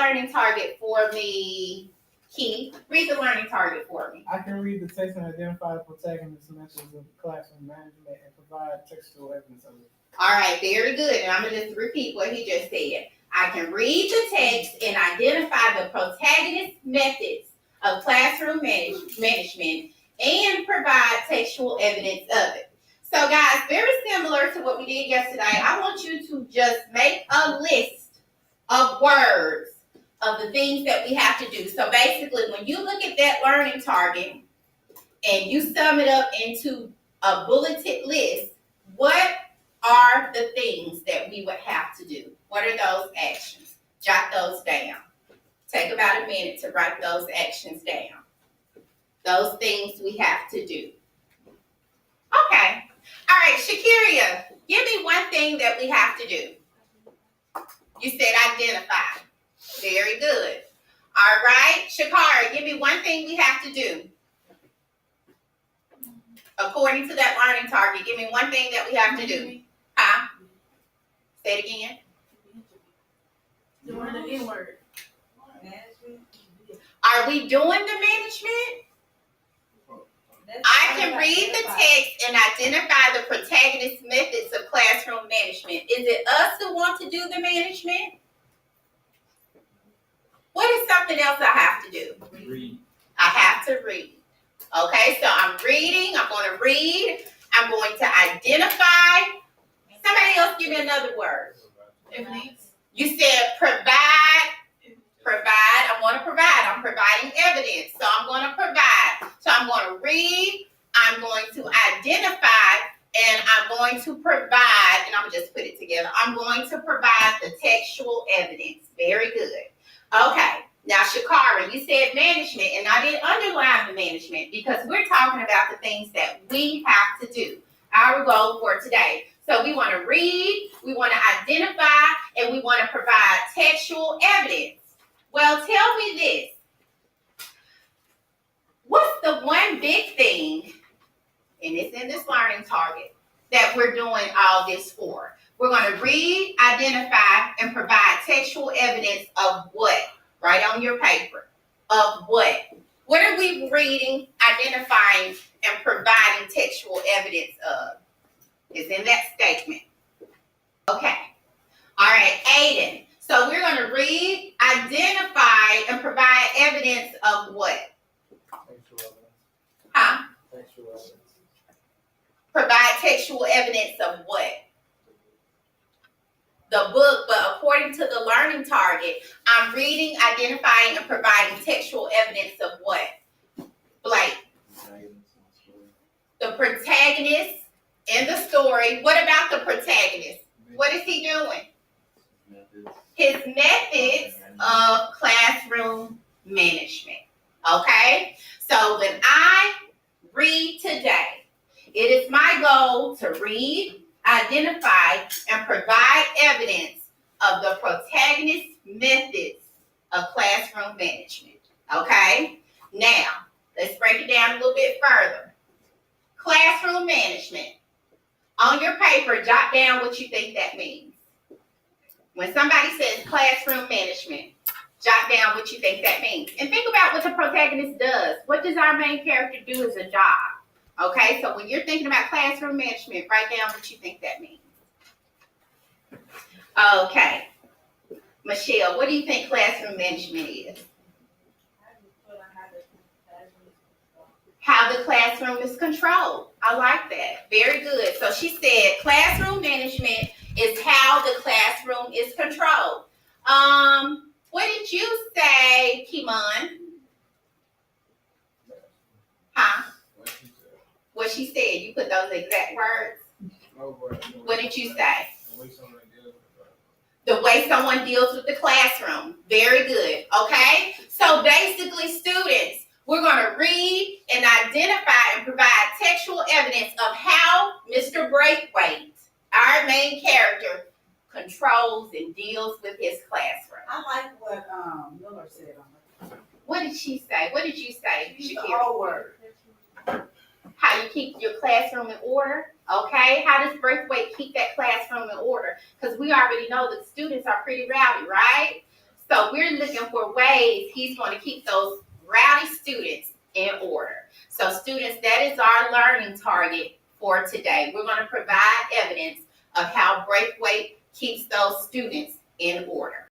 learning target for me, Keith. Read the learning target for me. I can read the text and identify the protagonist methods of classroom management and provide textual evidence of it. All right, very good. And I'm going to just repeat what he just said. I can read the text and identify the protagonist methods of classroom management and provide textual evidence of it. So guys, very similar to what we did yesterday, I want you to just make a list of words of the things that we have to do. So basically, when you look at that learning target and you sum it up into a bulleted list, what are the things that we would have to do? What are those actions? Jot those down. Take about a minute to write those actions down. Those things we have to do. Okay. All right, Shakiria, give me one thing that we have to do. You said identify. Very good. All right, Shakara, give me one thing we have to do. According to that learning target, give me one thing that we have to do. Huh? Say it again. Doing the N-word. Are we doing the management? I can read the text and identify the protagonist methods of classroom management. Is it us who want to do the management? What is something else I have to do? Read. I have to read. Okay, so I'm reading. I'm going to read. I'm going to identify. Somebody else give me another word. You said provide. Provide. I'm going to provide. I'm providing evidence. So I'm going to provide. So I'm going to read. I'm going to identify. And I'm going to provide. And I'm going to just put it together. I'm going to provide the textual evidence. Very good. Okay. Now, Shakara, you said management. And I didn't underline the management because we're talking about the things that we have to do. Our goal for today. So we want to read, we want to identify, and we want to provide textual evidence. Well, tell me this. What's the one big thing, and it's in this learning target, that we're doing all this for? We're going to read, identify, and provide textual evidence of what? Write on your paper. Of what? What are we reading, identifying, and providing textual evidence of? It's in that statement. Okay. All right, Aiden. So we're going to read, identify, and provide evidence of what? Textual evidence. Huh? Textual evidence. Provide textual evidence of what? The book, but according to the learning target, I'm reading, identifying, and providing textual evidence of what? Blake. The protagonist in the story. What about the protagonist? What is he doing? His methods of classroom management. Okay? So when I read today, it is my goal to read, identify, and provide evidence of the protagonist methods of classroom management. Okay? Now, let's break it down a little bit further. Classroom management. On your paper, jot down what you think that means. When somebody says classroom management, jot down what you think that means. And think about what the protagonist does. What does our main character do as a job? Okay, so when you're thinking about classroom management, write down what you think that means. Okay. Michelle, what do you think classroom management is? How the classroom is controlled. I like that. Very good. So she said classroom management is how the classroom is controlled. What did you say, Kimon? Huh? What she said. You put those exact words? What did you say? The way someone deals with the classroom. Very good. Okay? So basically, students, we're going to read and identify and provide textual evidence of how Mr. Braithwaite, our main character, controls and deals with his classroom. I like what Miller said on it. What did she say? What did you say, Use the Shakira? whole word. How you keep your classroom in order? Okay. How does Braithwaite keep that classroom in order? Because we already know that students are pretty rowdy, right? So we're looking for ways he's going to keep those rowdy students in order. So students, that is our learning target for today. We're going to provide evidence of how Breakaway keeps those students in order.